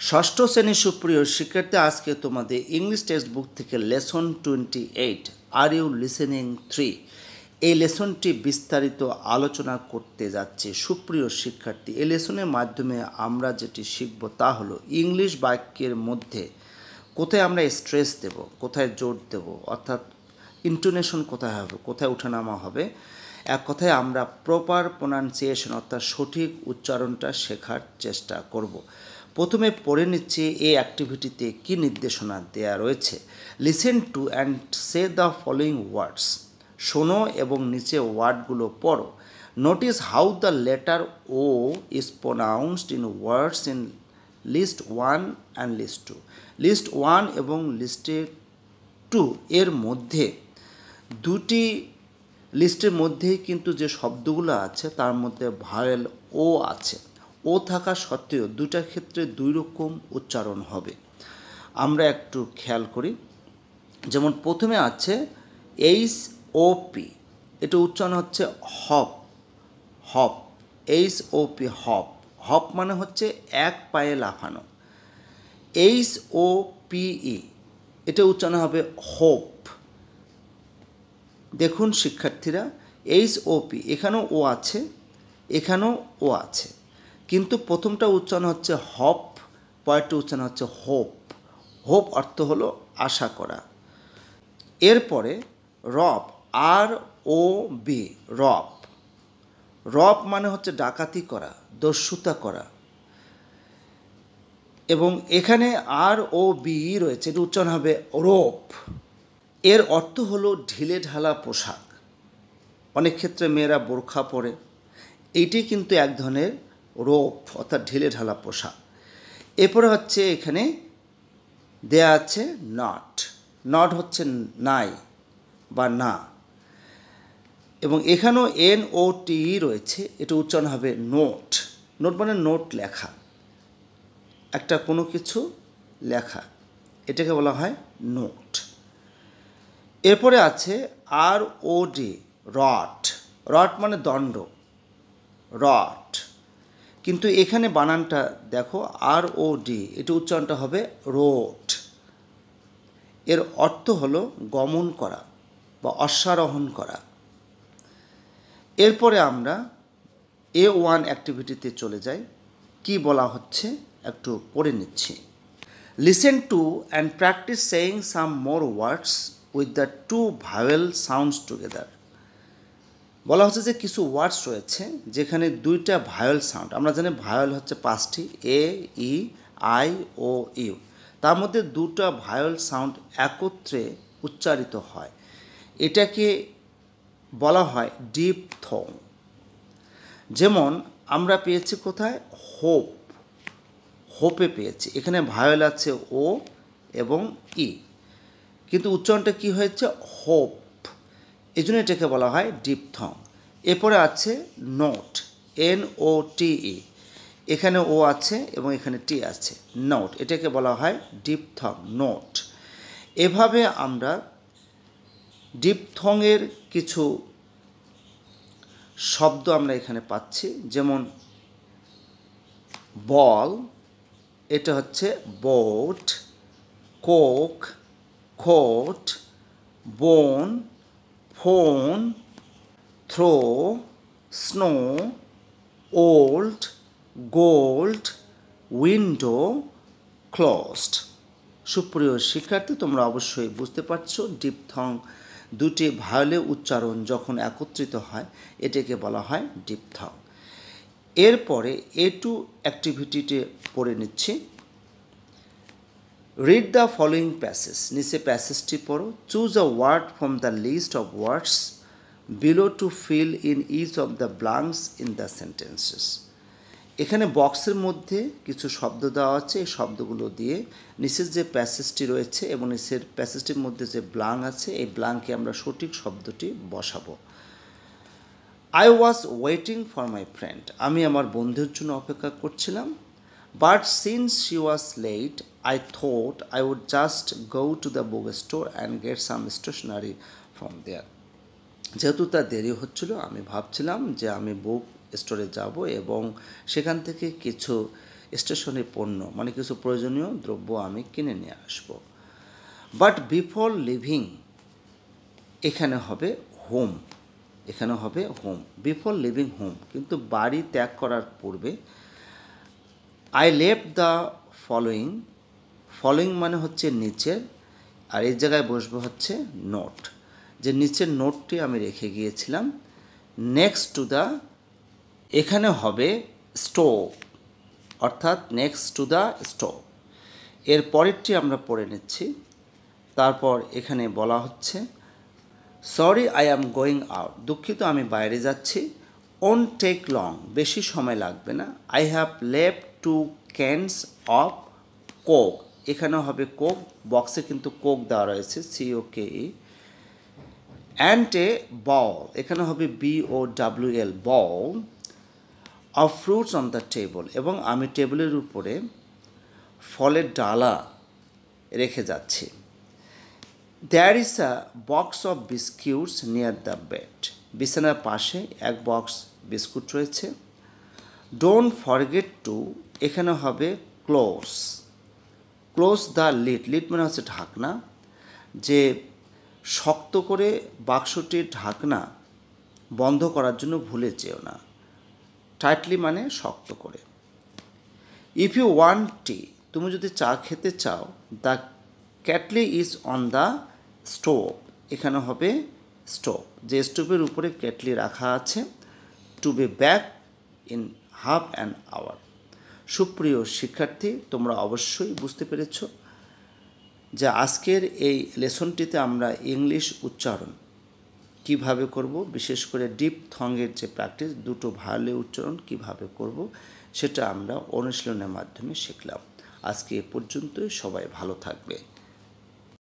ষষ্ঠ শ্রেণীর সুপ্রিয় শিক্ষার্থী, আজকে তোমাদের ইংলিশ টেক্সট বুক থেকে লেসন 28 আর ইউ লিসেনিং 3 এই লেসনটি বিস্তারিত আলোচনা করতে যাচ্ছে। সুপ্রিয় শিক্ষার্থী, এই লেসনের মাধ্যমে আমরা যেটি শিখব তা হলো ইংলিশ বাক্যের মধ্যে কোথায় আমরা স্ট্রেস দেব, কোথায় জোর দেব, অর্থাৎ ইন্টোনেশন কোথায় হবে, কোথায় ওঠানামা হবে, এক কথায় আমরা প্রপার প্রোনাউন্সিয়েশন অর্থাৎ সঠিক উচ্চারণটা শেখার চেষ্টা করব। প্রথমে পড়ে নিচ্ছি এই অ্যাক্টিভিটিতে কী নির্দেশনা দেয়া রয়েছে। Listen to and say the following words. শোনো এবং নিচে ওয়ার্ডগুলো পড়ো। Notice how the letter O is pronounced in words in list 1 and list 2। List 1 এবং লিস্টে 2 এর মধ্যে দুটি লিস্টের মধ্যেই কিন্তু যে শব্দগুলো আছে তার মধ্যে ভায়েল ও আছে। ও থাকা সত্ত্বেও দুটার ক্ষেত্রে দুই রকম উচ্চারণ হবে। আমরা একটু খেয়াল করি। যেমন প্রথমে আছে HOP, এটা উচ্চারণ হচ্ছে hop, hop, HOP, hop. Hop মানে হচ্ছে এক পায়ে লাফানো। HOPE, এটা উচ্চারণ হবে হোপ। দেখুন শিক্ষার্থীরা, HOP এখানেও ও আছে, এখানেও ও আছে, কিন্তু প্রথমটা উচ্চারণ হচ্ছে হপ, পরেরটা উচ্চারণ হচ্ছে হোপ। হোপ অর্থ হলো আশা করা। এরপরে রব, ROB, রব। রব মানে হচ্ছে ডাকাতি করা, দস্যুতা করা। এবং এখানে ROB রয়েছে, এটা উচ্চারণ হবে রোপ। এর অর্থ হলো ঢিলে ঢালা পোশাক। অনেক ক্ষেত্রে মেয়েরা বোরখা পরে, এইটি কিন্তু এক ধরনের রোপ অর্থাৎ ঢিলে ঢালা পোশাক। এরপরে হচ্ছে এখানে দেয়া আছে নট। নট হচ্ছে নাই বা না। এবং এখানেও NOT রয়েছে, এটা উচ্চারণ হবে নোট। নোট মানে নোট লেখা, একটা কোনো কিছু লেখা, এটাকে বলা হয় নোট। এরপরে আছে ROD, রট। রট মানে দণ্ড, রট। কিন্তু এখানে বানানটা দেখো, ROD, এটা উচ্চারণটা হবে রোট। এর অর্থ হলো গমন করা বা অশ্বারোহণ করা। এরপরে আমরা A1 অ্যাক্টিভিটিতে চলে যাই। কি বলা হচ্ছে একটু পড়ে নিচ্ছি। Listen to and practice saying some more words with the 2 vowel sounds together. বলা হচ্ছে যে কিছু ওয়ার্ডস রয়েছে যেখানে 2টা ভায়োল সাউন্ড। আমরা জানি ভায়োল হচ্ছে 5টি, AEIOU। তার মধ্যে 2টা ভায়োল সাউন্ড একত্রে উচ্চারিত হয়, এটাকে বলা হয় ডিপথং। যেমন আমরা পেয়েছি কোথায়, হোপ, হোপে পেয়েছি, এখানে ভায়োল আছে ও এবং ই, কিন্তু উচ্চারণটা কি হয়েছে হোপ, এই জন্য এটাকে বলা হয় ডিপথং। এরপরে আছে নোট, NOTE, এখানে ও আছে এবং এখানে টি আছে, নোট, এটাকে বলা হয় ডিপথং, নোট। এভাবে আমরা ডিপথংয়ের কিছু শব্দ আমরা এখানে পাচ্ছি। যেমন বল, এটা হচ্ছে boat, coke, coat, bone, phone, throw, snow, old, gold, window, closed. সুপ্রিয় শিক্ষার্থী, তোমরা অবশ্যই বুঝতে পারছো ডিপথং 2টি ভায়োলে উচ্চারণ যখন একত্রিত হয় এটাকে বলা হয় ডিপথং। এরপরে A2 অ্যাক্টিভিটিতে পড়ে নিচ্ছি। রিড দ্য ফলোয়িং প্যাসেজ, নিচে প্যাসেজটি পড়ো। Choose a word from the list of words below to fill in each of the blanks in the sentences. এখানে বক্সের মধ্যে কিছু শব্দ দেওয়া আছে, এই শব্দগুলো দিয়ে নিচের যে প্যাসেজটি রয়েছে এবং নিচের প্যাসেজটির মধ্যে যে ব্লাঙ্ক আছে এই ব্লাঙ্কে আমরা সঠিক শব্দটি বসাবো। I was waiting for my friend, আমি আমার বন্ধুর জন্য অপেক্ষা করছিলাম। But since she was late I thought I would just go to the book store and get some stationery from there. যেহেতু তার দেরি হচ্ছিল, আমি ভাবছিলাম যে আমি বুক স্টোরে যাব এবং সেখান থেকে কিছু স্টেশনারি পণ্য মানে কিছু প্রয়োজনীয় দ্রব্য আমি কিনে নিয়ে আসব। বাট বিফোর লিভিং এখানে হবে হোম, এখানে হবে হোম, বিফোর লিভিং হোম। কিন্তু বাড়ি ত্যাগ করার পূর্বে I left the following, following মানে হচ্ছে নিচের, আর এই জায়গায় বসবে হচ্ছে নোট, যে নিচের নোটটি আমি রেখে গিয়েছিলাম নেক্সট টু দ্য, এখানে হবে স্টোভ, অর্থাৎ নেক্সট টু দ্য স্টোভ। এর পরেরটি আমরা পড়ে নিচ্ছি। তারপর এখানে বলা হচ্ছে sorry I am going out, দুঃখিত আমি বাইরে যাচ্ছি। ওন্ট টেক লং, বেশি সময় লাগবে না। I have left 2 cans of Coke, এখানে হবে কোক, বক্সে কিন্তু কোক দেওয়া রয়েছে COKE। অ্যান্ড এ বল, এখানে হবে BOWL, bowl of fruits on the table, এবং আমি টেবিলের উপরে ফলের ডালা রেখে যাচ্ছি। There is a box of biscuits near the bed, বিছানার পাশে এক বক্স বিস্কুট রয়েছে। ডোন্ট ফরগেট টু, এখানে হবে close, close the lid, lid মানে হচ্ছে ঢাকনা, যে শক্ত করে বাক্সটির ঢাকনা বন্ধ করার জন্য ভুলে যেও না। টাইটলি মানে শক্ত করে। ইফ ইউ ওয়ান্ট টি, তুমি যদি চা খেতে চাও, the kettle is on the stove, এখানে হবে স্টোভ, যে স্টোভের উপরে কেটলি রাখা আছে। To be back in half an hour. সুপ্রিয় শিক্ষার্থী, তোমরা অবশ্যই বুঝতে পেরেছ যে আজকের এই লেসনটিতে আমরা ইংলিশ উচ্চারণ কিভাবে করব, বিশেষ করে ডিপ থংয়ের যে প্র্যাকটিস, দুটো ভায়োলের উচ্চারণ কিভাবে করব সেটা আমরা অনুশীলনের মাধ্যমে শিখলাম। আজকে এ পর্যন্তই, সবাই ভালো থাকবে।